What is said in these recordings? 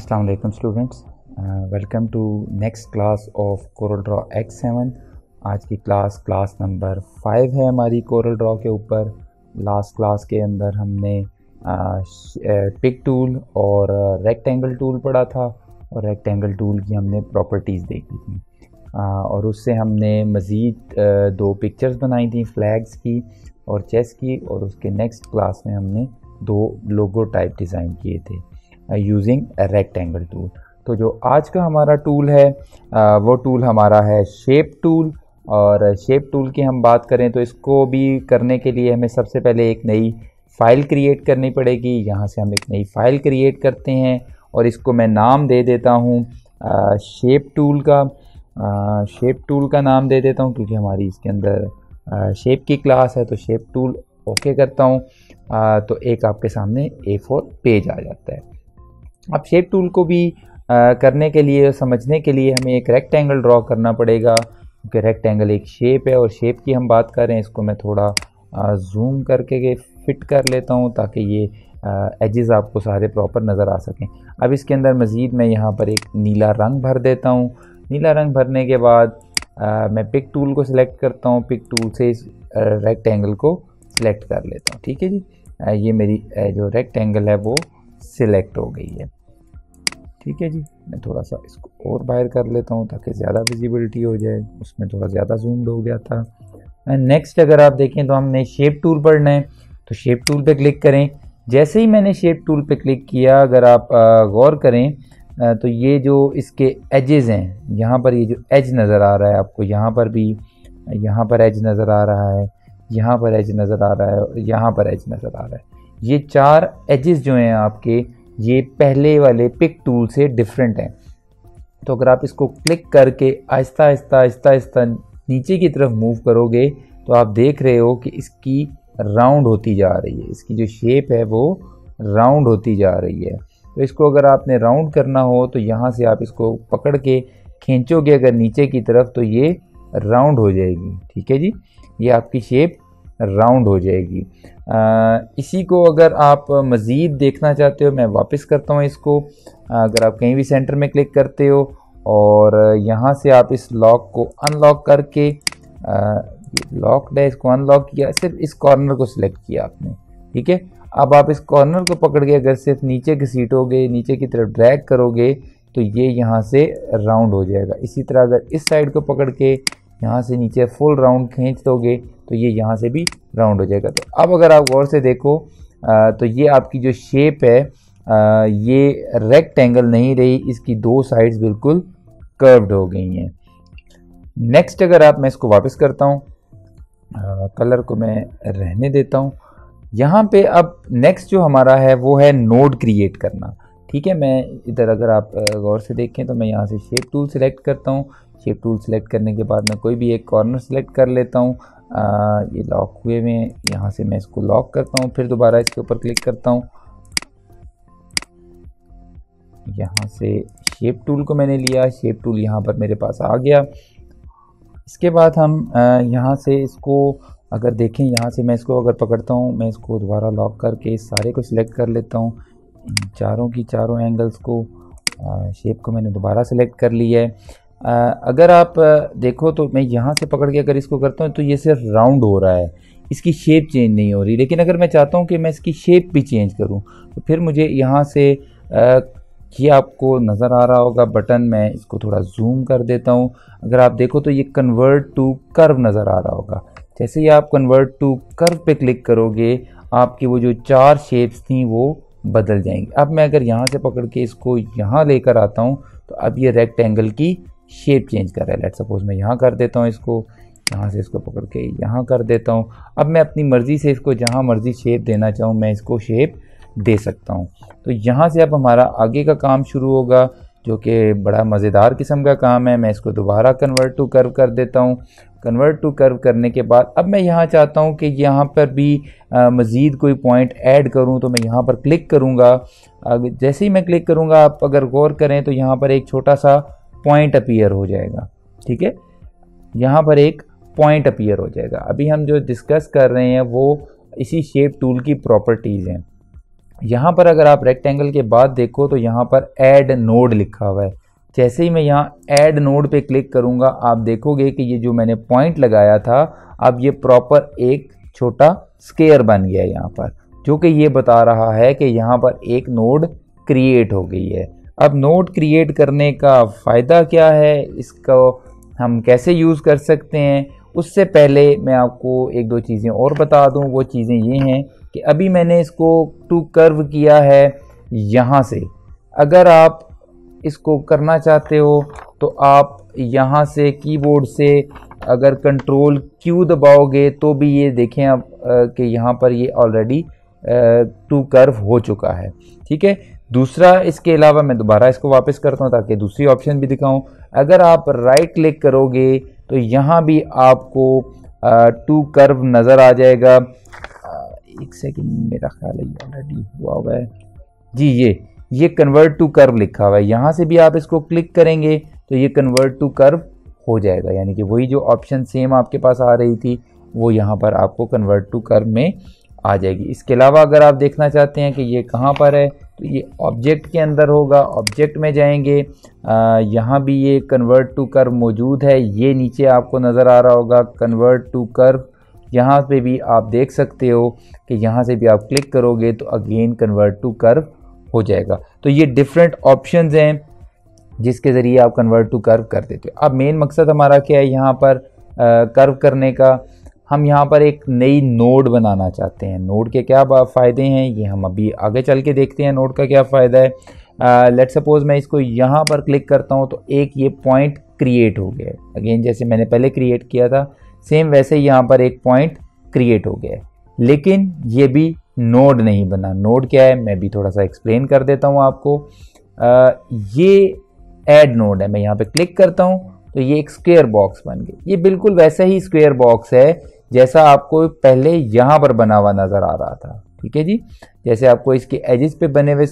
अस्सलाम वालेकुम students, welcome to next class of CorelDRAW X7। आज की क्लास नंबर 5 है हमारी कोरल ड्रॉ के ऊपर। लास्ट क्लास के अंदर हमने पिक टूल और रेक्टेंगल टूल पढ़ा था और रेक्टेंगल टूल की हमने प्रॉपर्टीज़ देखी थी और उससे हमने मज़ीद 2 पिक्चर्स बनाई थी, फ्लैग्स की और चेस की। और उसके नेक्स्ट क्लास में हमने 2 लोगो टाइप डिज़ाइन किए थे यूजिंग रेक्टेंगल टूल। तो जो आज का हमारा टूल है वो टूल हमारा है शेप टूल। और शेप टूल की हम बात करें तो इसको भी करने के लिए हमें सबसे पहले एक नई फ़ाइल क्रिएट करनी पड़ेगी। यहाँ से हम एक नई फ़ाइल क्रिएट करते हैं और इसको मैं नाम दे देता हूँ शेप टूल का। शेप टूल का नाम दे देता हूँ क्योंकि हमारी इसके अंदर शेप की क्लास है। तो शेप टूल ओके करता हूँ तो एक आपके सामने A4 पेज आ जाता है। अब शेप टूल को भी करने के लिए, समझने के लिए हमें एक रेक्टेंगल ड्रॉ करना पड़ेगा क्योंकि रेक्टेंगल एक शेप है। और शेप की हम बात करें, इसको मैं थोड़ा जूम करके फिट कर लेता हूँ ताकि ये एजेस आपको सारे प्रॉपर नज़र आ सकें। अब इसके अंदर मज़ीद मैं यहाँ पर एक नीला रंग भर देता हूँ। नीला रंग भरने के बाद मैं पिक टूल को सिलेक्ट करता हूँ। पिक टूल से इस रेक्टेंगल को सिलेक्ट कर लेता हूँ। ठीक है जी, ये मेरी जो रेक्टेंगल है वो सिलेक्ट हो गई है। ठीक है जी, मैं थोड़ा सा इसको और बाहर कर लेता हूँ ताकि ज़्यादा विजिबिलिटी हो जाए। उसमें थोड़ा ज़्यादा जूम्ड हो गया था। नेक्स्ट अगर आप देखें तो हमने शेप टूल पढ़ना है, तो शेप टूल पे क्लिक करें। जैसे ही मैंने शेप टूल पे क्लिक किया, अगर आप गौर करें तो ये जो इसके एजेस हैं, यहाँ पर ये जो एज नज़र आ रहा है आपको, यहाँ पर भी, यहाँ पर एज नज़र आ रहा है, यहाँ पर एज नज़र आ रहा है और यहाँ पर एज नज़र आ रहा है। ये 4 एजेस जो हैं आपके, ये पहले वाले पिक टूल से डिफरेंट हैं। तो अगर आप इसको क्लिक करके आहिस्ता आहिस्ता नीचे की तरफ मूव करोगे तो आप देख रहे हो कि इसकी राउंड होती जा रही है। इसकी जो शेप है वो राउंड होती जा रही है। तो इसको अगर आपने राउंड करना हो तो यहाँ से आप इसको पकड़ के खींचोगे अगर नीचे की तरफ तो ये राउंड हो जाएगी। ठीक है जी, ये आपकी शेप राउंड हो जाएगी। इसी को अगर आप मज़ीद देखना चाहते हो, मैं वापस करता हूँ इसको। अगर आप कहीं भी सेंटर में क्लिक करते हो और यहाँ से आप इस लॉक को अनलॉक करके, लॉक है, इसको अनलॉक किया, सिर्फ इस कॉर्नर को सिलेक्ट किया आपने। ठीक है, अब आप इस कॉर्नर को पकड़ के अगर सिर्फ नीचे घसीटोगे, नीचे की तरफ ड्रैग करोगे तो ये यहाँ से राउंड हो जाएगा। इसी तरह अगर इस साइड को पकड़ के यहाँ से नीचे फुल राउंड खींच दोगे तो ये यहाँ से भी राउंड हो जाएगा। तो अब अगर आप गौर से देखो तो ये आपकी जो शेप है ये रेक्टेंगल नहीं रही, इसकी 2 साइड्स बिल्कुल कर्व्ड हो गई हैं। नेक्स्ट अगर आप, मैं इसको वापस करता हूँ, कलर को मैं रहने देता हूँ। यहाँ पे अब नेक्स्ट जो हमारा है वो है नोड क्रिएट करना। ठीक है, मैं इधर अगर आप गौर से देखें तो मैं यहाँ से शेप टूल सेलेक्ट करता हूँ। शेप टूल सेलेक्ट करने के बाद मैं कोई भी एक कॉर्नर सेलेक्ट कर लेता हूँ। ये लॉक हुए में, यहाँ से मैं इसको लॉक करता हूँ, फिर दोबारा इसके ऊपर क्लिक करता हूँ। यहाँ से शेप टूल को मैंने लिया, शेप टूल यहाँ पर मेरे पास आ गया। इसके बाद हम यहाँ से इसको अगर देखें, यहाँ से मैं इसको अगर पकड़ता हूँ, मैं इसको दोबारा लॉक करके इस सारे को सिलेक्ट कर लेता हूँ, चारों की चारों एंगल्स को। शेप को मैंने दोबारा सेलेक्ट कर लिया है। अगर आप देखो तो मैं यहाँ से पकड़ के अगर इसको करता हूँ तो ये सिर्फ राउंड हो रहा है, इसकी शेप चेंज नहीं हो रही। लेकिन अगर मैं चाहता हूँ कि मैं इसकी शेप भी चेंज करूँ तो फिर मुझे यहाँ से ये आपको नज़र आ रहा होगा बटन, मैं इसको थोड़ा जूम कर देता हूँ। अगर आप देखो तो ये कन्वर्ट टू कर्व नज़र आ रहा होगा। जैसे ही आप कन्वर्ट टू कर्व पे क्लिक करोगे आपकी वो जो 4 शेप्स थी वो बदल जाएंगी। अब मैं अगर यहाँ से पकड़ के इसको यहाँ लेकर आता हूँ तो अब ये रेक्टेंगल की शेप चेंज कर रहा है। लेट्स सपोज मैं यहाँ कर देता हूँ इसको, यहाँ से इसको पकड़ के यहाँ कर देता हूँ। अब मैं अपनी मर्ज़ी से इसको जहाँ मर्ज़ी शेप देना चाहूँ मैं इसको शेप दे सकता हूँ। तो यहाँ से अब हमारा आगे का काम शुरू होगा जो कि बड़ा मज़ेदार किस्म का काम है। मैं इसको दोबारा कन्वर्ट टू कर्व कर देता हूँ। कन्वर्ट टू कर्व करने के बाद अब मैं यहाँ चाहता हूँ कि यहाँ पर भी मज़ीद कोई पॉइंट ऐड करूँ तो मैं यहाँ पर क्लिक करूँगा। जैसे ही मैं क्लिक करूँगा, आप अगर गौर करें तो यहाँ पर एक छोटा सा पॉइंट अपीयर हो जाएगा। ठीक है, यहाँ पर एक पॉइंट अपीयर हो जाएगा। अभी हम जो डिस्कस कर रहे हैं वो इसी शेप टूल की प्रॉपर्टीज़ हैं। यहाँ पर अगर आप रेक्टेंगल के बाद देखो तो यहाँ पर ऐड नोड लिखा हुआ है। जैसे ही मैं यहाँ ऐड नोड पे क्लिक करूँगा आप देखोगे कि ये जो मैंने पॉइंट लगाया था अब ये प्रॉपर एक छोटा स्क्वायर बन गया है यहाँ पर, जो कि ये बता रहा है कि यहाँ पर एक नोड क्रिएट हो गई है। अब नोड क्रिएट करने का फ़ायदा क्या है, इसको हम कैसे यूज़ कर सकते हैं, उससे पहले मैं आपको एक दो चीज़ें और बता दूं। वो चीज़ें ये हैं कि अभी मैंने इसको टू कर्व किया है यहाँ से। अगर आप इसको करना चाहते हो तो आप यहाँ से कीबोर्ड से अगर कंट्रोल क्यू दबाओगे तो भी ये देखें आप कि यहाँ पर ये ऑलरेडी टू कर्व हो चुका है। ठीक है, दूसरा इसके अलावा मैं दोबारा इसको वापस करता हूँ ताकि दूसरी ऑप्शन भी दिखाऊं। अगर आप राइट क्लिक करोगे तो यहाँ भी आपको टू कर्व नज़र आ जाएगा। एक सेकंड, मेरा ख्याल है ऑलरेडी हुआ है जी, ये कन्वर्ट टू कर्व लिखा हुआ है। यहाँ से भी आप इसको क्लिक करेंगे तो ये कन्वर्ट टू कर्व हो जाएगा, यानी कि वही जो ऑप्शन सेम आपके पास आ रही थी वो यहाँ पर आपको कन्वर्ट टू कर्व में आ जाएगी। इसके अलावा अगर आप देखना चाहते हैं कि ये कहाँ पर है तो ये ऑब्जेक्ट के अंदर होगा। ऑब्जेक्ट में जाएंगे, यहाँ भी ये कन्वर्ट टू कर्व मौजूद है। ये नीचे आपको नज़र आ रहा होगा कन्वर्ट टू कर्व, यहाँ पे भी आप देख सकते हो कि यहाँ से भी आप क्लिक करोगे तो अगेन कन्वर्ट टू कर्व हो जाएगा। तो ये डिफरेंट ऑप्शंस हैं जिसके ज़रिए आप कन्वर्ट टू कर्व कर देते हो। अब मेन मकसद हमारा क्या है यहाँ पर कर्व करने का, हम यहाँ पर एक नई नोड बनाना चाहते हैं। नोड के क्या फ़ायदे हैं ये हम अभी आगे चल के देखते हैं, नोड का क्या फ़ायदा है। लेट सपोज़ मैं इसको यहाँ पर क्लिक करता हूँ तो एक ये पॉइंट क्रिएट हो गया है। अगेन जैसे मैंने पहले क्रिएट किया था सेम वैसे ही यहाँ पर एक पॉइंट क्रिएट हो गया है, लेकिन ये भी नोड नहीं बना। नोड क्या है मैं भी थोड़ा सा एक्सप्लेन कर देता हूँ आपको। ये ऐड नोड है, मैं यहाँ पे क्लिक करता हूँ तो ये एक स्क्वायर बॉक्स बन गया। ये बिल्कुल वैसा ही स्क्वायर बॉक्स है जैसा आपको पहले यहाँ पर बना हुआ नज़र आ रहा था। ठीक है जी, जैसे आपको इसके एजेस पे बने हुए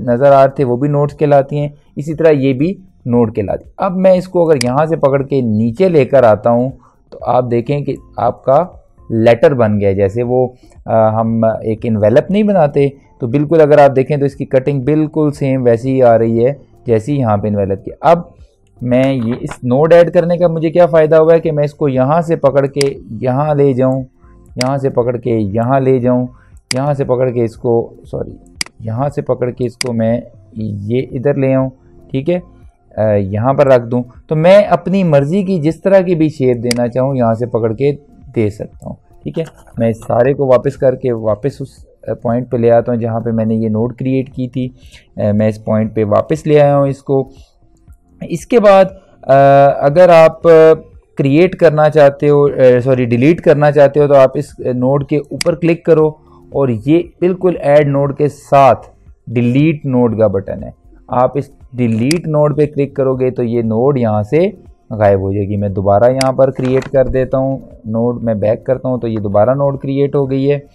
नज़र आ रहे थे वो भी नोड्स कहलाती हैं, इसी तरह ये भी नोड कहलाती। अब मैं इसको अगर यहाँ से पकड़ के नीचे लेकर आता हूँ तो आप देखें कि आपका लेटर बन गया। जैसे वो हम एक इन्वेलप नहीं बनाते तो बिल्कुल अगर आप देखें तो इसकी कटिंग बिल्कुल सेम वैसी ही आ रही है जैसी यहाँ पे इन्वेलप की। अब मैं ये इस नोड ऐड करने का मुझे क्या फ़ायदा हुआ है कि मैं इसको यहाँ से पकड़ के यहाँ ले जाऊँ, यहाँ से पकड़ के यहाँ ले जाऊँ, यहाँ से पकड़ के इसको यहाँ से पकड़ के इसको मैं ये इधर ले आऊँ। ठीक है, यहाँ पर रख दूँ तो मैं अपनी मर्ज़ी की जिस तरह की भी शेप देना चाहूँ यहाँ से पकड़ के दे सकता हूँ। ठीक है, मैं इस सारे को वापस करके वापस उस पॉइंट पे ले आता हूँ जहाँ पे मैंने ये नोड क्रिएट की थी। मैं इस पॉइंट पे वापस ले आया हूँ इसको। इसके बाद अगर आप क्रिएट करना चाहते हो डिलीट करना चाहते हो तो आप इस नोड के ऊपर क्लिक करो और ये बिल्कुल ऐड नोड के साथ डिलीट नोड का बटन है। आप इस डिलीट नोड पे क्लिक करोगे तो ये नोड यहाँ से गायब हो जाएगी। मैं दोबारा यहाँ पर क्रिएट कर देता हूँ नोड, मैं बैक करता हूँ तो ये दोबारा नोड क्रिएट हो गई है।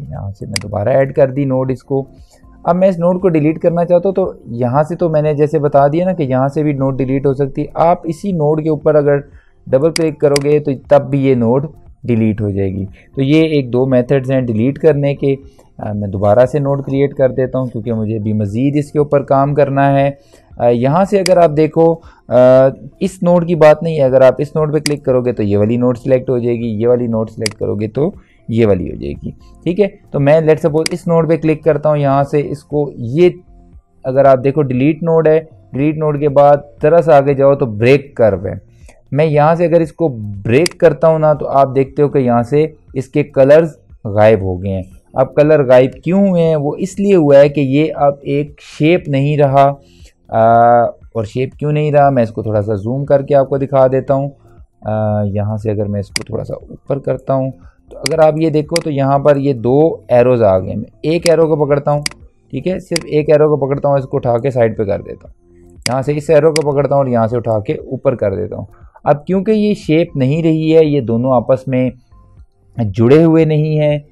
यहाँ से मैं दोबारा ऐड कर दी नोड इसको। अब मैं इस नोड को डिलीट करना चाहता हूँ तो यहाँ से तो मैंने जैसे बता दिया ना कि यहाँ से भी नोड डिलीट हो सकती है। आप इसी नोड के ऊपर अगर डबल क्लिक करोगे तो तब भी ये नोड डिलीट हो जाएगी। तो ये एक दो मेथड्स हैं डिलीट करने के। मैं दोबारा से नोड क्रिएट कर देता हूँ क्योंकि मुझे भी मज़ीद इसके ऊपर काम करना है। यहाँ से अगर आप देखो इस नोड की बात नहीं है, अगर आप इस नोड पे क्लिक करोगे तो ये वाली नोड सिलेक्ट हो जाएगी, ये वाली नोड सिलेक्ट करोगे तो ये वाली हो जाएगी। ठीक है, तो मैं लेट सपोज इस नोड पे क्लिक करता हूँ, यहाँ से इसको ये अगर आप देखो डिलीट नोड है, डिलीट नोड के बाद ज़रा सा आगे जाओ तो ब्रेक कर्व है। मैं यहाँ से अगर इसको ब्रेक करता हूँ ना तो आप देखते हो कि यहाँ से इसके कलर्स गायब हो गए हैं। अब कलर गायब क्यों हुए हैं? वो इसलिए हुआ है कि ये अब एक शेप नहीं रहा। और शेप क्यों नहीं रहा मैं इसको थोड़ा सा जूम करके आपको दिखा देता हूँ। यहाँ से अगर मैं इसको थोड़ा सा ऊपर करता हूँ तो अगर आप ये देखो तो यहाँ पर ये दो एरोज़ आ गए। मैं एक एरो को पकड़ता हूँ, ठीक है, सिर्फ एक एरो को पकड़ता हूँ, इसको उठा के साइड पे कर देता हूँ। यहाँ से इस एरो को पकड़ता हूँ और यहाँ से उठा के ऊपर कर देता हूँ। अब क्योंकि ये शेप नहीं रही है, ये दोनों आपस में जुड़े हुए नहीं हैं,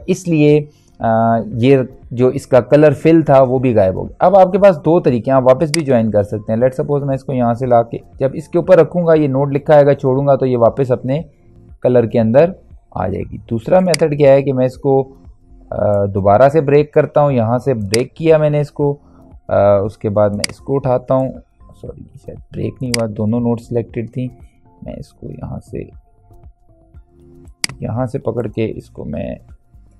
इसलिए ये जो इसका कलर फिल था वो भी गायब हो गया। अब आपके पास दो तरीके हैं, आप वापस भी ज्वाइन कर सकते हैं। लेट सपोज मैं इसको यहाँ से ला के जब इसके ऊपर रखूँगा, ये नोड लिखा आएगा, छोड़ूंगा तो ये वापस अपने कलर के अंदर आ जाएगी। दूसरा मेथड क्या है कि मैं इसको दोबारा से ब्रेक करता हूँ। यहाँ से ब्रेक किया मैंने इसको, उसके बाद मैं इसको उठाता हूँ, सॉरी शायद ब्रेक नहीं हुआ, दोनों नोड सिलेक्टेड थी। मैं इसको यहाँ से पकड़ के इसको मैं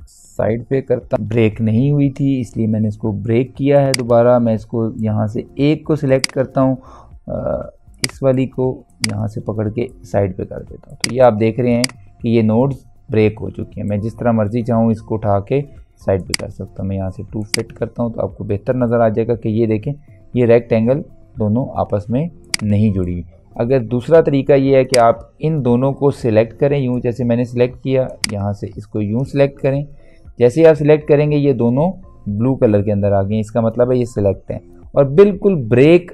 साइड पे करता, ब्रेक नहीं हुई थी इसलिए मैंने इसको ब्रेक किया है दोबारा। मैं इसको यहाँ से एक को सिलेक्ट करता हूँ, इस वाली को यहाँ से पकड़ के साइड पे कर देता हूँ। तो ये आप देख रहे हैं कि ये नोड्स ब्रेक हो चुके हैं। मैं जिस तरह मर्जी चाहूँ इसको उठा के साइड पे कर सकता हूँ। मैं यहाँ से 2 फिट करता हूँ तो आपको बेहतर नज़र आ जाएगा कि ये देखें ये रेक्टेंगल दोनों आपस में नहीं जुड़ी। अगर दूसरा तरीका ये है कि आप इन दोनों को सिलेक्ट करें, यूँ जैसे मैंने सिलेक्ट किया, यहाँ से इसको यूँ सिलेक्ट करें। जैसे ही आप सिलेक्ट करेंगे ये दोनों ब्लू कलर के अंदर आ गए, इसका मतलब है ये सिलेक्ट हैं। और बिल्कुल ब्रेक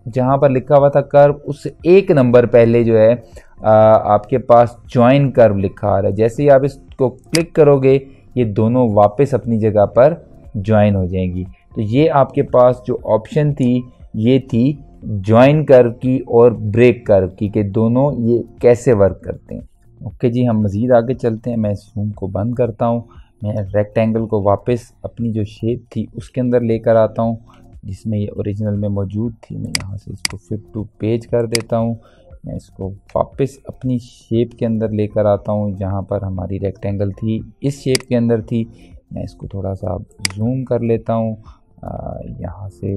जहाँ पर लिखा हुआ था कर्व, उससे एक नंबर पहले जो है आपके पास ज्वाइन कर्व लिखा आ रहा है। जैसे ही आप इसको क्लिक करोगे ये दोनों वापस अपनी जगह पर ज्वाइन हो जाएंगी। तो ये आपके पास जो ऑप्शन थी ये थी ज्वाइन कर्व की और ब्रेक कर्व की, कि दोनों ये कैसे वर्क करते हैं। ओके जी, हम मज़ीद आगे चलते हैं। मैं जूम को बंद करता हूँ, मैं रेक्टेंगल को वापस अपनी जो शेप थी उसके अंदर लेकर आता हूँ जिसमें ये ओरिजिनल में मौजूद थी। मैं यहाँ से इसको फिट टू पेज कर देता हूँ। मैं इसको वापस अपनी शेप के अंदर लेकर आता हूँ जहाँ पर हमारी रेक्टेंगल थी, इस शेप के अंदर थी। मैं इसको थोड़ा सा जूम कर लेता हूँ, यहाँ से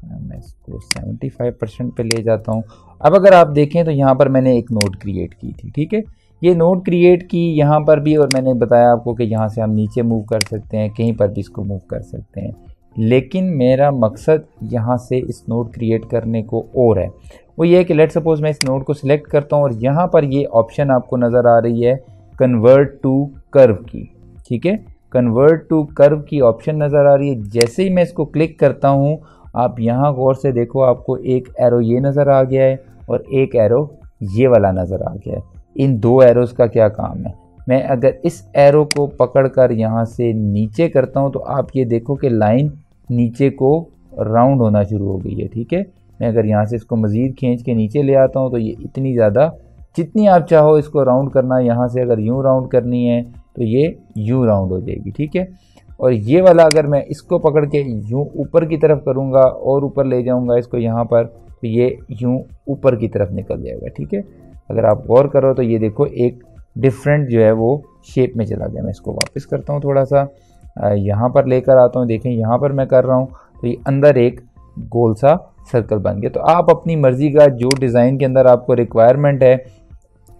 मैं इसको 75% पे ले जाता हूँ। अब अगर आप देखें तो यहाँ पर मैंने एक नोड क्रिएट की थी, ठीक है। ये नोड क्रिएट की यहाँ पर भी, और मैंने बताया आपको कि यहाँ से हम नीचे मूव कर सकते हैं, कहीं पर भी इसको मूव कर सकते हैं। लेकिन मेरा मकसद यहाँ से इस नोड क्रिएट करने को और है, वो ये है कि लेट सपोज मैं इस नोड को सिलेक्ट करता हूँ और यहाँ पर ये ऑप्शन आपको नज़र आ रही है कन्वर्ट टू कर्व की, ठीक है। कन्वर्ट टू कर्व की ऑप्शन नज़र आ रही है। जैसे ही मैं इसको क्लिक करता हूँ, आप यहाँ गौर से देखो, आपको एक एरो ये नज़र आ गया है और एक एरो ये वाला नज़र आ गया है। इन दो एरोज़ का क्या काम है, मैं अगर इस एरो को पकड़कर यहाँ से नीचे करता हूँ तो आप ये देखो कि लाइन नीचे को राउंड होना शुरू हो गई है, ठीक है। मैं अगर यहाँ से इसको मज़ीद खींच के नीचे ले आता हूँ तो ये इतनी ज़्यादा, जितनी आप चाहो इसको राउंड करना, यहाँ से अगर यूँ राउंड करनी है तो ये यूँ राउंड हो जाएगी, ठीक है। और ये वाला अगर मैं इसको पकड़ के यूँ ऊपर की तरफ करूँगा और ऊपर ले जाऊँगा इसको यहाँ पर, तो ये यूँ ऊपर की तरफ निकल जाएगा, ठीक है। अगर आप गौर करो तो ये देखो एक डिफरेंट जो है वो शेप में चला गया। मैं इसको वापस करता हूँ, थोड़ा सा यहाँ पर लेकर आता हूँ। देखें यहाँ पर मैं कर रहा हूँ तो ये अंदर एक गोल सा सर्कल बन गया। तो आप अपनी मर्ज़ी का जो डिज़ाइन के अंदर आपको रिक्वायरमेंट है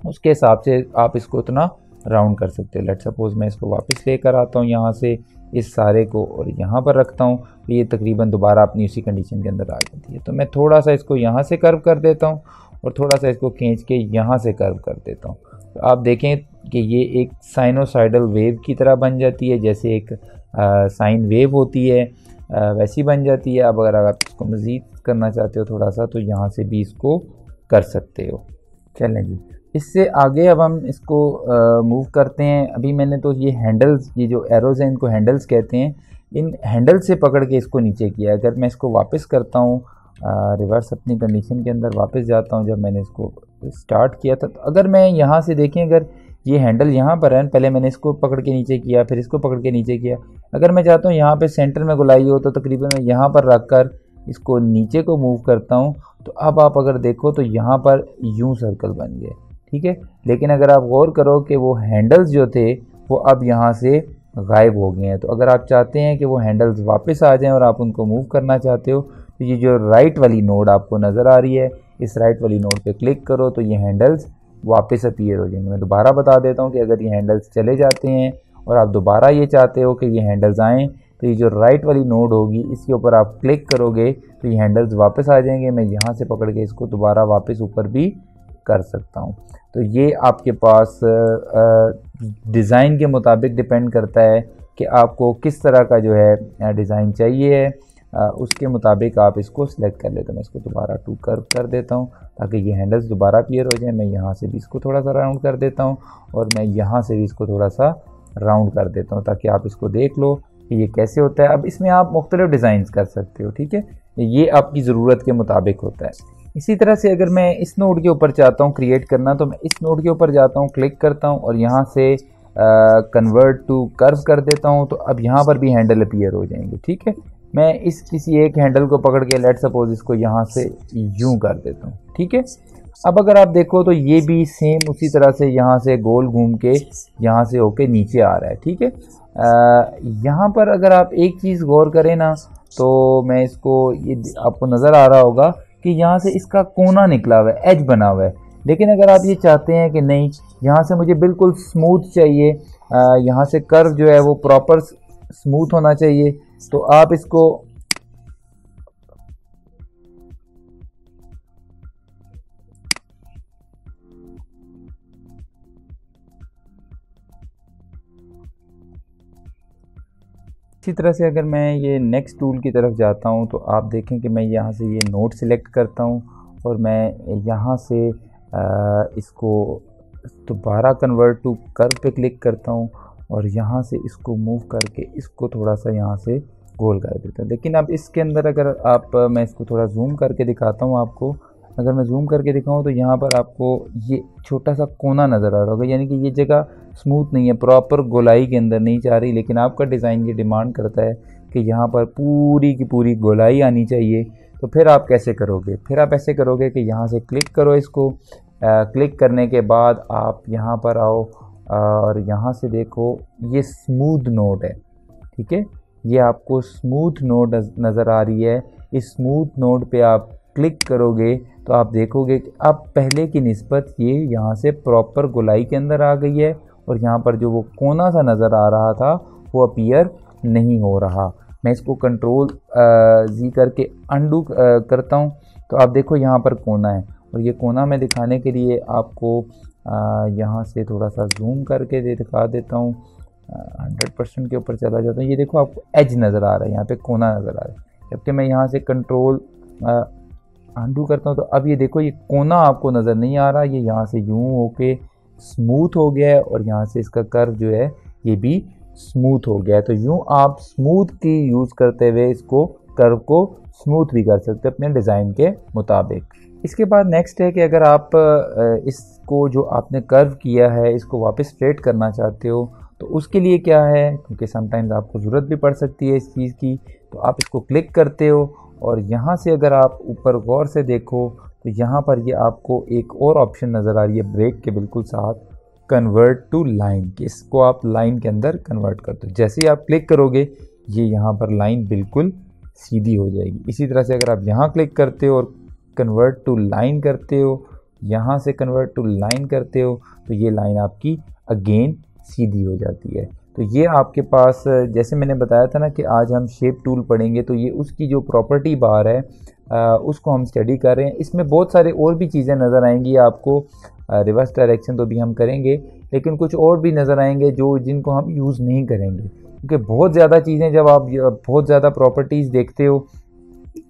उसके हिसाब से आप इसको उतना राउंड कर सकते हो। लेट सपोज मैं इसको वापस लेकर आता हूँ यहाँ से इस सारे को और यहाँ पर रखता हूँ तो ये तकरीबन दोबारा अपनी उसी कंडीशन के अंदर आ जाती है। तो मैं थोड़ा सा इसको यहाँ से कर्व कर देता हूँ और थोड़ा सा इसको खींच के यहाँ से कर्व कर देता हूँ। तो आप देखें कि ये एक साइनोसाइडल वेव की तरह बन जाती है, जैसे एक साइन वेव होती है वैसी बन जाती है। अब अगर आप इसको मज़ीद करना चाहते हो थोड़ा सा तो यहाँ से भी इसको कर सकते हो। चलें जी, इससे आगे अब हम इसको मूव करते हैं। अभी मैंने तो ये हैंडल्स, ये जो एरोज़ हैं इनको हैंडल्स कहते हैं, इन हैंडल से पकड़ के इसको नीचे किया। अगर मैं इसको वापस करता हूँ, रिवर्स अपनी कंडीशन के अंदर वापस जाता हूँ, जब मैंने इसको स्टार्ट किया था, तो अगर मैं यहाँ से देखें, अगर ये हैंडल यहाँ पर है, पहले मैंने इसको पकड़ के नीचे किया, फिर इसको पकड़ के नीचे किया। अगर मैं चाहता हूँ यहाँ पे सेंटर में गोलाई हो तो तकरीबन मैं यहाँ पर रख कर इसको नीचे को मूव करता हूँ, तो अब आप अगर देखो तो यहाँ पर यूँ सर्कल बन गए, ठीक है। लेकिन अगर आप गौर करो कि वो हैंडल्स जो थे वो अब यहाँ से गायब हो गए हैं। तो अगर आप चाहते हैं कि वो हैंडल्स वापस आ जाएं और आप उनको मूव करना चाहते हो तो ये जो राइट वाली नोड आपको नज़र आ रही है, इस राइट वाली नोड पे क्लिक करो तो ये हैंडल्स वापस अपीयर हो जाएंगे। मैं दोबारा बता देता हूँ कि अगर ये हैंडल्स चले जाते हैं और आप दोबारा ये चाहते हो कि ये हैंडल्स आएँ तो ये जो राइट वाली नोड होगी इसके ऊपर आप क्लिक करोगे तो ये हैंडल्स वापस आ जाएंगे। मैं यहाँ से पकड़ के इसको दोबारा वापस ऊपर भी कर सकता हूँ। तो ये आपके पास डिज़ाइन के मुताबिक डिपेंड करता है कि आपको किस तरह का जो है डिज़ाइन चाहिए है, उसके मुताबिक आप इसको सिलेक्ट कर लेते हैं। मैं इसको दोबारा टू कर्व कर देता हूँ ताकि ये हैंडल्स दोबारा अपीयर हो जाए। मैं यहाँ से भी इसको थोड़ा सा राउंड कर देता हूँ और मैं यहाँ से भी इसको थोड़ा सा राउंड कर देता हूँ ताकि आप इसको देख लो कि ये कैसे होता है। अब इसमें आप मुख्तलिफ डिज़ाइंस कर सकते हो, ठीक है, ये आपकी ज़रूरत के मुताबिक होता है। इसी तरह से अगर मैं इस नोड के ऊपर चाहता हूँ क्रिएट करना, तो मैं इस नोड के ऊपर जाता हूँ, क्लिक करता हूँ और यहाँ से कन्वर्ट टू कर्व कर देता हूँ। तो अब यहाँ पर भी हैंडल अपीयर हो जाएंगे, ठीक है। मैं इस किसी एक हैंडल को पकड़ के लेट सपोज इसको यहाँ से यूं कर देता हूँ, ठीक है। अब अगर आप देखो तो ये भी सेम उसी तरह से यहाँ से गोल घूम के यहाँ से होके नीचे आ रहा है, ठीक है। यहाँ पर अगर आप एक चीज़ गौर करें ना, तो मैं इसको, ये आपको नज़र आ रहा होगा कि यहाँ से इसका कोना निकला हुआ है, एज बना हुआ है। लेकिन अगर आप ये चाहते हैं कि नहीं, यहाँ से मुझे बिल्कुल स्मूथ चाहिए, यहाँ से कर्व जो है वो प्रॉपर स्मूथ होना चाहिए, तो आप इसको इसी तरह से अगर मैं ये नेक्स्ट टूल की तरफ जाता हूँ तो आप देखें कि मैं यहाँ से ये नोड सिलेक्ट करता हूँ और मैं यहाँ से इसको दोबारा कन्वर्ट टू कर्व पे क्लिक करता हूँ और यहाँ से इसको मूव करके इसको थोड़ा सा यहाँ से गोल कर देता हूँ। लेकिन अब इसके अंदर अगर आप, मैं इसको थोड़ा जूम करके दिखाता हूँ आपको, अगर मैं जूम करके दिखाऊँ तो यहाँ पर आपको ये छोटा सा कोना नज़र आ रहा होगा, यानी कि ये जगह स्मूथ नहीं है, प्रॉपर गोलाई के अंदर नहीं जा रही। लेकिन आपका डिज़ाइन ये डिमांड करता है कि यहाँ पर पूरी की पूरी गोलाई आनी चाहिए। तो फिर आप कैसे करोगे? फिर आप ऐसे करोगे कि यहाँ से क्लिक करो इसको, क्लिक करने के बाद आप यहाँ पर आओ और यहाँ से देखो ये स्मूथ नोड है, ठीक है, ये आपको स्मूथ नोड नज़र आ रही है। इस स्मूथ नोड पे आप क्लिक करोगे तो आप देखोगे कि अब पहले की निस्बत ये यहाँ से प्रॉपर गोलाई के अंदर आ गई है और यहाँ पर जो वो कोना सा नज़र आ रहा था वो अपीयर नहीं हो रहा। मैं इसको कंट्रोल जी करके अंडू करता हूँ तो आप देखो यहाँ पर कोना है, और ये कोना मैं दिखाने के लिए आपको यहाँ से थोड़ा सा जूम करके दिखा देता हूँ। 100% के ऊपर चला जाता हूँ, ये देखो आपको एज नज़र आ रहा है, यहाँ पे कोना नज़र आ रहा है। जबकि मैं यहाँ से कंट्रोल अंडू करता हूँ तो अब ये देखो ये कोना आपको नज़र नहीं आ रहा, ये यहाँ से यूं होके स्मूथ हो गया है और यहाँ से इसका कर्व जो है ये भी स्मूथ हो गया है। तो यूं आप स्मूथ की यूज़ करते हुए इसको कर्व को स्मूथ भी कर सकते हैं अपने डिज़ाइन के मुताबिक। इसके बाद नेक्स्ट है कि अगर आप इसको जो आपने कर्व किया है इसको वापस स्ट्रेट करना चाहते हो तो उसके लिए क्या है, क्योंकि समटाइम्स आपको ज़रूरत भी पड़ सकती है इस चीज़ की, तो आप इसको क्लिक करते हो और यहाँ से अगर आप ऊपर गौर से देखो तो यहाँ पर ये आपको एक और ऑप्शन नज़र आ रही है ब्रेक के बिल्कुल साथ, कन्वर्ट टू लाइन, कि इसको आप लाइन के अंदर कन्वर्ट कर दो। जैसे ही आप क्लिक करोगे ये यहाँ पर लाइन बिल्कुल सीधी हो जाएगी। इसी तरह से अगर आप यहाँ क्लिक करते हो और कन्वर्ट टू लाइन करते हो, यहाँ से कन्वर्ट टू लाइन करते हो, तो ये लाइन आपकी अगेन सीधी हो जाती है। तो ये आपके पास, जैसे मैंने बताया था ना कि आज हम शेप टूल पढ़ेंगे, तो ये उसकी जो प्रॉपर्टी बार है उसको हम स्टडी कर रहे हैं। इसमें बहुत सारे और भी चीज़ें नज़र आएंगी आपको, रिवर्स डायरेक्शन तो भी हम करेंगे, लेकिन कुछ और भी नज़र आएंगे जो जिनको हम यूज़ नहीं करेंगे, क्योंकि बहुत ज़्यादा चीज़ें जब आप बहुत ज़्यादा प्रॉपर्टीज़ देखते हो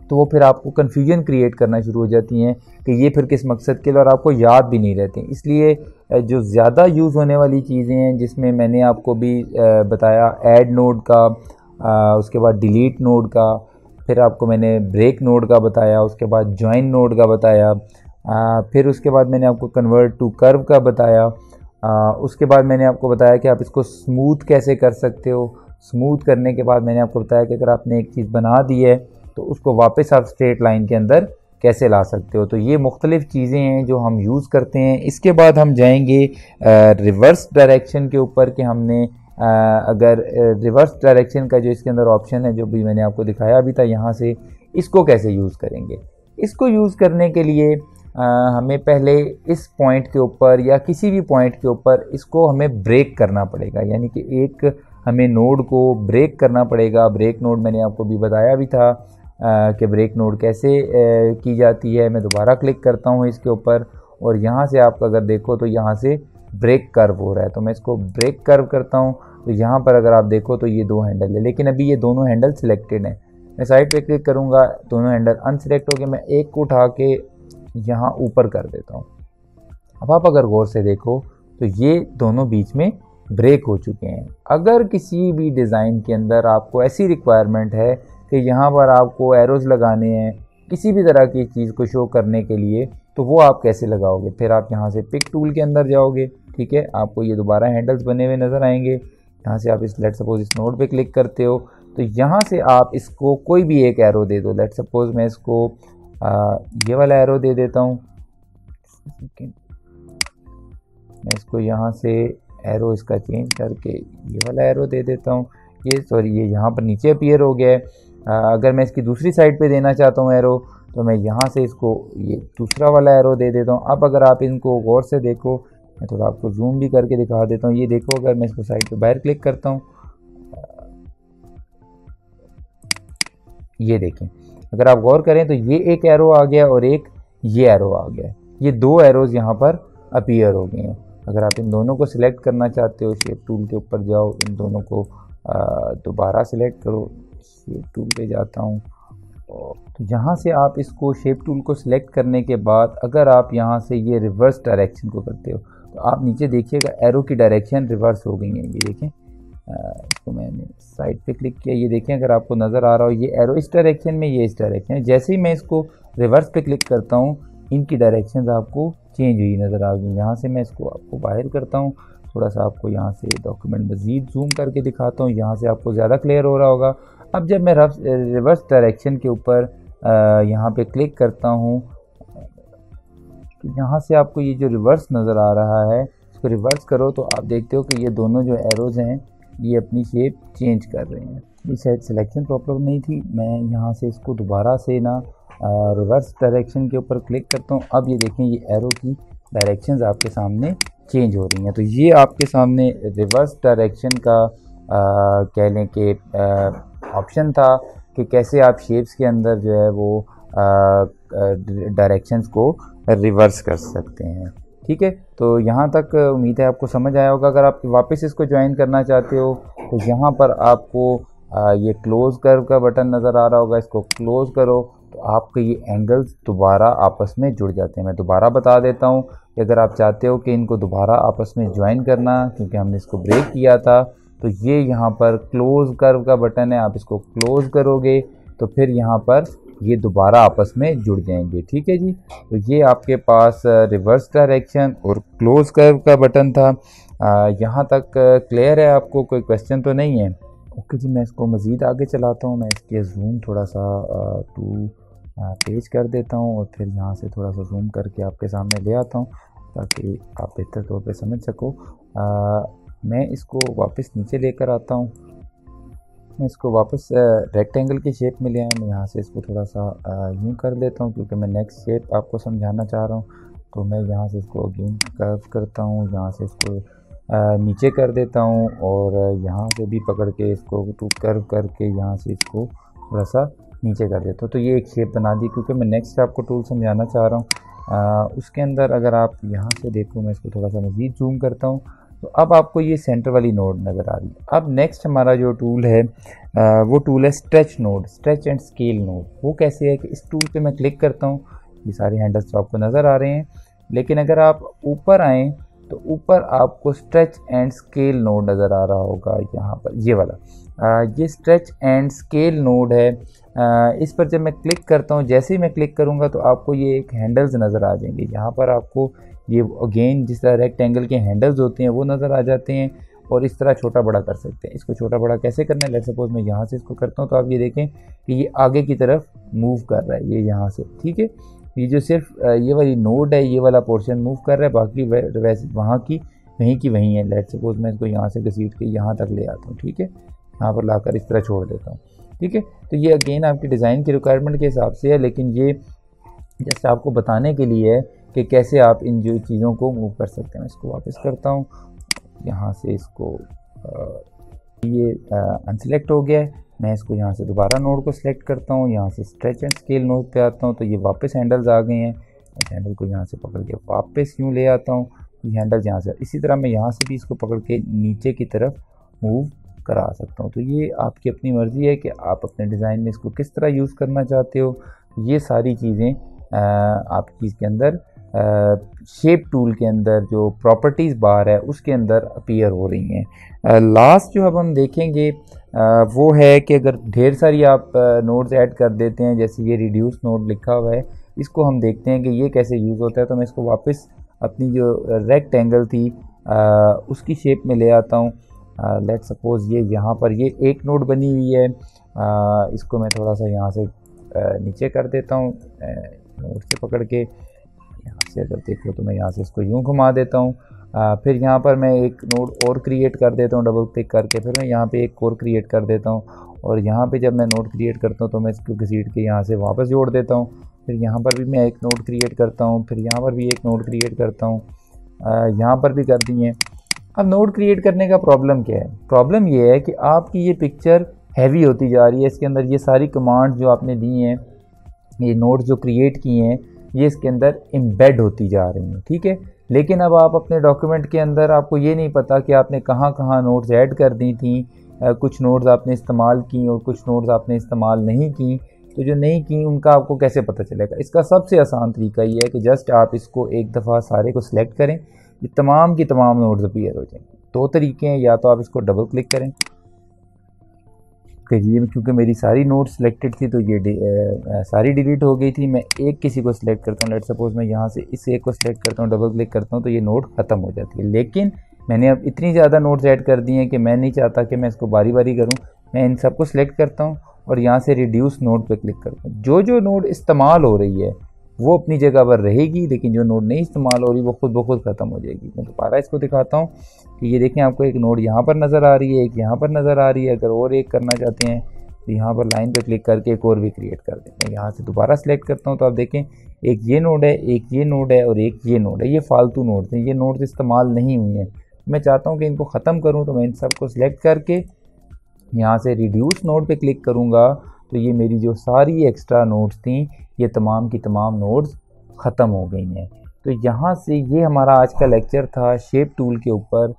तो वो फिर आपको कन्फ्यूजन क्रिएट करना शुरू हो जाती हैं कि ये फिर किस मकसद के लिए, और आपको याद भी नहीं रहती। इसलिए जो ज़्यादा यूज़ होने वाली चीज़ें हैं जिसमें मैंने आपको भी बताया ऐड नोड का, उसके बाद डिलीट नोड का, फिर आपको मैंने ब्रेक नोड का बताया, उसके बाद जॉइन नोड का बताया, फिर उसके बाद मैंने आपको कन्वर्ट टू कर्व का बताया, उसके बाद मैंने आपको बताया कि आप इसको स्मूथ कैसे कर सकते हो। स्मूथ करने के बाद मैंने आपको बताया कि अगर आपने एक चीज़ बना दी है तो उसको वापस आप स्ट्रेट लाइन के अंदर कैसे ला सकते हो। तो ये मुख्तलिफ़ चीज़ें हैं जो हम यूज़ करते हैं। इसके बाद हम जाएंगे रिवर्स डायरेक्शन के ऊपर कि हमने अगर रिवर्स डायरेक्शन का जो इसके अंदर ऑप्शन है जो भी मैंने आपको दिखाया अभी था, यहाँ से इसको कैसे यूज़ करेंगे। इसको यूज़ करने के लिए हमें पहले इस पॉइंट के ऊपर या किसी भी पॉइंट के ऊपर इसको हमें ब्रेक करना पड़ेगा, यानी कि एक हमें नोड को ब्रेक करना पड़ेगा। ब्रेक नोड मैंने आपको भी बताया भी था कि ब्रेक नोड कैसे की जाती है। मैं दोबारा क्लिक करता हूँ इसके ऊपर और यहाँ से आप अगर देखो तो यहाँ से ब्रेक कर्व हो रहा है, तो मैं इसको ब्रेक कर्व करता हूँ। तो यहाँ पर अगर आप देखो तो ये दो हैंडल है, लेकिन अभी ये दोनों हैंडल सिलेक्टेड हैं। मैं साइड पे क्लिक करूँगा, दोनों हैंडल अनसिलेक्ट हो गए, मैं एक को उठा के यहाँ ऊपर कर देता हूँ। अब आप अगर गौर से देखो तो ये दोनों बीच में ब्रेक हो चुके हैं। अगर किसी भी डिज़ाइन के अंदर आपको ऐसी रिक्वायरमेंट है कि यहाँ पर आपको एरोज़ लगाने हैं किसी भी तरह की चीज़ को शो करने के लिए, तो वो आप कैसे लगाओगे? फिर आप यहाँ से पिक टूल के अंदर जाओगे, ठीक है, आपको ये दोबारा हैंडल्स बने हुए नज़र आएंगे। यहाँ से आप इस लेट सपोज इस नोड पे क्लिक करते हो तो यहाँ से आप इसको कोई भी एक एरो दे दो। लेट सपोज मैं इसको ये वाला एरो दे देता हूँ। मैं इसको यहाँ से एरो इसका चेंज करके ये वाला एरो दे देता हूँ। ये सॉरी ये यहाँ पर नीचे अपीयर हो गया है। अगर मैं इसकी दूसरी साइड पे देना चाहता हूँ एरो, तो मैं यहाँ से इसको ये दूसरा वाला एरो दे देता हूँ। अब अगर आप इनको गौर से देखो, मैं थोड़ा आपको जूम भी करके दिखा देता हूँ। ये देखो, अगर मैं इसको साइड पे बाहर क्लिक करता हूँ, ये देखें, अगर आप गौर करें तो ये एक एरो आ गया और एक ये एरो आ गया। ये दो एरोज़ यहाँ पर अपीयर हो गए हैं। अगर आप इन दोनों को सिलेक्ट करना चाहते हो, शेप टूल के ऊपर जाओ, इन दोनों को दोबारा सिलेक्ट करो। शेप टूल पे जाता हूँ, तो यहाँ से आप इसको शेप टूल को सिलेक्ट करने के बाद अगर आप यहाँ से ये रिवर्स डायरेक्शन को करते हो तो आप नीचे देखिएगा एरो की डायरेक्शन रिवर्स हो गई है। ये देखें, इसको मैंने साइड पे क्लिक किया, ये देखें, अगर आपको नज़र आ रहा हो ये एरो इस डायरेक्शन में, ये इस डायरेक्शन में। जैसे ही मैं इसको रिवर्स पे क्लिक करता हूँ, इनकी डायरेक्शंस आपको चेंज हुई नज़र आ गई। यहाँ से मैं इसको आपको बाहर करता हूँ, थोड़ा सा आपको यहाँ से डॉक्यूमेंट मज़ीद जूम करके दिखाता हूँ, यहाँ से आपको ज़्यादा क्लियर हो रहा होगा। अब जब मैं रिवर्स डायरेक्शन के ऊपर यहाँ पे क्लिक करता हूँ तो यहाँ से आपको ये जो रिवर्स नज़र आ रहा है, इसको रिवर्स करो तो आप देखते हो कि ये दोनों जो एरोज़ हैं ये अपनी शेप चेंज कर रहे हैं। ये शायद सिलेक्शन प्रॉपर नहीं थी। मैं यहाँ से इसको दोबारा से ना रिवर्स डायरेक्शन के ऊपर क्लिक करता हूँ। अब ये देखें, ये एरो की डायरेक्शंस आपके सामने चेंज हो रही हैं। तो ये आपके सामने रिवर्स डायरेक्शन का कह लें कि ऑप्शन था कि कैसे आप शेप्स के अंदर जो है वो डायरेक्शंस को रिवर्स कर सकते हैं। ठीक है, तो यहाँ तक उम्मीद है आपको समझ आया होगा। अगर आप वापस इसको ज्वाइन करना चाहते हो तो यहाँ पर आपको ये क्लोज़ कर्व का बटन नज़र आ रहा होगा, इसको क्लोज़ करो तो आपके ये एंगल्स दोबारा आपस में जुड़ जाते हैं। मैं दोबारा बता देता हूँ कि अगर आप चाहते हो कि इनको दोबारा आपस में ज्वाइन करना, क्योंकि हमने इसको ब्रेक किया था, तो ये यहाँ पर क्लोज़ कर्व का बटन है, आप इसको क्लोज़ करोगे तो फिर यहाँ पर ये दोबारा आपस में जुड़ जाएंगे। ठीक है जी, तो ये आपके पास रिवर्स डायरेक्शन और क्लोज़ कर्व का बटन था। यहाँ तक क्लियर है आपको? कोई क्वेश्चन तो नहीं है? ओके जी, मैं इसको मज़ीद आगे चलाता हूँ। मैं इसके जूम थोड़ा सा टू पेज कर देता हूँ और फिर यहाँ से थोड़ा सा जूम करके आपके सामने ले आता हूँ ताकि आप बेहतर तौर पे समझ सको। मैं इसको वापस नीचे लेकर आता हूँ। मैं इसको वापस रेक्टेंगल की शेप में ले आया। मैं यहाँ से इसको थोड़ा सा यूँ कर देता हूँ क्योंकि मैं नेक्स्ट शेप आपको समझाना चाह रहा हूँ। तो मैं यहाँ से इसको अगेन कर्व करता हूँ, यहाँ से इसको नीचे कर देता हूँ और यहाँ से भी पकड़ के इसको टू कर्व करके यहाँ से इसको थोड़ा सा नीचे कर देता हूँ। तो ये एक शेप बना दी। क्योंकि मैं नेक्स्ट आपको टूल समझाना चाह रहा हूँ, उसके अंदर अगर आप यहाँ से देखो, मैं इसको थोड़ा सा मज़ीद जूम करता हूँ तो अब आपको ये सेंटर वाली नोड नज़र आ रही है। अब नेक्स्ट हमारा जो टूल है वो टूल है stretch node, stretch and scale node. वो कैसे है कि इस टूल पे मैं क्लिक करता हूँ, ये सारे हैंडल्स तो आपको नज़र आ रहे हैं, लेकिन अगर आप ऊपर आएँ तो ऊपर आपको स्ट्रेच एंड स्केल नोड नज़र आ रहा होगा। यहाँ पर ये वाला ये स्ट्रेच एंड स्केल नोड है। इस पर जब मैं क्लिक करता हूँ, जैसे ही मैं क्लिक करूँगा तो आपको ये एक हैंडल्स नज़र आ जाएंगे। यहाँ पर आपको ये अगेन जिस तरह रेक्टेंगल के हैंडल्स होते हैं वो नज़र आ जाते हैं और इस तरह छोटा बड़ा कर सकते हैं। इसको छोटा बड़ा कैसे करना है, लेट सपोज मैं यहाँ से इसको करता हूँ तो आप ये देखें कि ये आगे की तरफ मूव कर रहा है, ये यहाँ से। ठीक है, ये जो सिर्फ ये वाली नोड है, ये वाला पोर्शन मूव कर रहा है, बाकी वैसे वहाँ की वहीं की वहीं है। लेट सपोज मैं इसको यहाँ से घसीट के यहाँ तक ले आता हूँ। ठीक है, यहाँ पर लाकर इस तरह छोड़ देता हूँ। ठीक है, तो ये अगेन आपकी डिज़ाइन की रिक्वायरमेंट के हिसाब से है, लेकिन ये जैसे आपको बताने के लिए है कि कैसे आप इन जो चीज़ों को मूव कर सकते हैं। मैं इसको वापस करता हूँ, यहाँ से इसको ये अनसेलेक्ट हो गया है। मैं इसको यहाँ से दोबारा नोड को सिलेक्ट करता हूँ, यहाँ से स्ट्रेच एंड स्केल नोड पे आता हूँ तो ये वापस हैंडल्स आ गए हैं। इस हैंडल को यहाँ से पकड़ के वापस यूँ ले आता हूँ, ये हैंडल्स यहाँ से। इसी तरह मैं यहाँ से भी इसको पकड़ के नीचे की तरफ मूव करा सकता हूँ। तो ये आपकी अपनी मर्ज़ी है कि आप अपने डिज़ाइन में इसको किस तरह यूज़ करना चाहते हो। ये सारी चीज़ें आपकी इसके अंदर शेप टूल के अंदर जो प्रॉपर्टीज़ बार है उसके अंदर अपीयर हो रही हैं। लास्ट जो अब हम देखेंगे वो है कि अगर ढेर सारी आप नोड्स ऐड कर देते हैं, जैसे ये रिड्यूस नोड लिखा हुआ है, इसको हम देखते हैं कि ये कैसे यूज़ होता है। तो मैं इसको वापस अपनी जो रेक्टेंगल थी उसकी शेप में ले आता हूँ। लेट सपोज़ ये यहाँ पर ये एक नोड बनी हुई है, इसको मैं थोड़ा सा यहाँ से नीचे कर देता हूँ, नोड से पकड़ के यहाँ से अगर देखो तो मैं यहाँ से इसको यूँ घुमा देता हूँ। फिर यहाँ पर मैं एक नोड और क्रिएट कर देता हूँ डबल क्लिक करके, फिर मैं यहाँ पे एक और क्रिएट कर देता हूँ और यहाँ पे जब मैं नोड क्रिएट करता हूँ तो मैं इसको घसीट के यहाँ से वापस जोड़ देता हूँ। फिर यहाँ पर भी मैं एक नोड क्रिएट करता हूँ, फिर यहाँ पर भी एक नोड क्रिएट करता हूँ, यहाँ पर भी कर दी है। अब नोड क्रिएट करने का प्रॉब्लम क्या है? प्रॉब्लम ये है कि आपकी ये पिक्चर हैवी होती जा रही है, इसके अंदर ये सारी कमांड जो आपने दी हैं, ये नोड जो क्रिएट किए हैं, ये इसके अंदर एम्बेड होती जा रही हैं, ठीक है। लेकिन अब आप अपने डॉक्यूमेंट के अंदर आपको ये नहीं पता कि आपने कहाँ कहाँ नोड्स ऐड कर दी थी, कुछ नोड्स आपने इस्तेमाल की और कुछ नोड्स आपने इस्तेमाल नहीं की। तो जो नहीं की उनका आपको कैसे पता चलेगा? इसका सबसे आसान तरीका ये है कि जस्ट आप इसको एक दफ़ा सारे को सिलेक्ट करें, ये तमाम की तमाम नोड्स अपीयर हो जाएंगे। दो तरीके हैं, या तो आप इसको डबल क्लिक करें कि ये क्योंकि मेरी सारी नोट सिलेक्टेड थी तो ये सारी डिलीट हो गई थी। मैं एक किसी को सिलेक्ट करता हूँ, लेट सपोज मैं यहाँ से इस एक को सिलेक्ट करता हूँ, डबल क्लिक करता हूँ तो ये नोट ख़त्म हो जाती है। लेकिन मैंने अब इतनी ज़्यादा नोट्स ऐड कर दी हैं कि मैं नहीं चाहता कि मैं इसको बारी बारी करूँ। मैं इन सबको सिलेक्ट करता हूँ और यहाँ से रिड्यूस नोड पे क्लिक करता हूँ। जो जो नोड इस्तेमाल हो रही है वो अपनी जगह पर रहेगी, लेकिन जो नोड नहीं इस्तेमाल हो रही वो खुद ब खुद ख़त्म हो जाएगी। मैं दोबारा इसको दिखाता हूँ कि ये देखें, आपको एक नोड यहाँ पर नज़र आ रही है, एक यहाँ पर नज़र आ रही है। अगर और एक करना चाहते हैं तो यहाँ पर लाइन पे क्लिक करके एक और भी क्रिएट कर दें। मैं यहाँ से दोबारा सेलेक्ट करता हूँ तो आप देखें एक ये नोड है, एक ये नोड है और एक ये नोड है। ये फालतू नोड्स हैं, ये नोड्स इस्तेमाल नहीं हुई हैं। मैं चाहता हूँ कि इनको ख़त्म करूँ तो मैं इन सबको सिलेक्ट करके यहाँ से रिड्यूस नोड पे क्लिक करूँगा तो ये मेरी जो सारी एक्स्ट्रा नोड्स थी ये तमाम की तमाम नोड्स ख़त्म हो गई हैं। तो यहाँ से ये हमारा आज का लेक्चर था शेप टूल के ऊपर।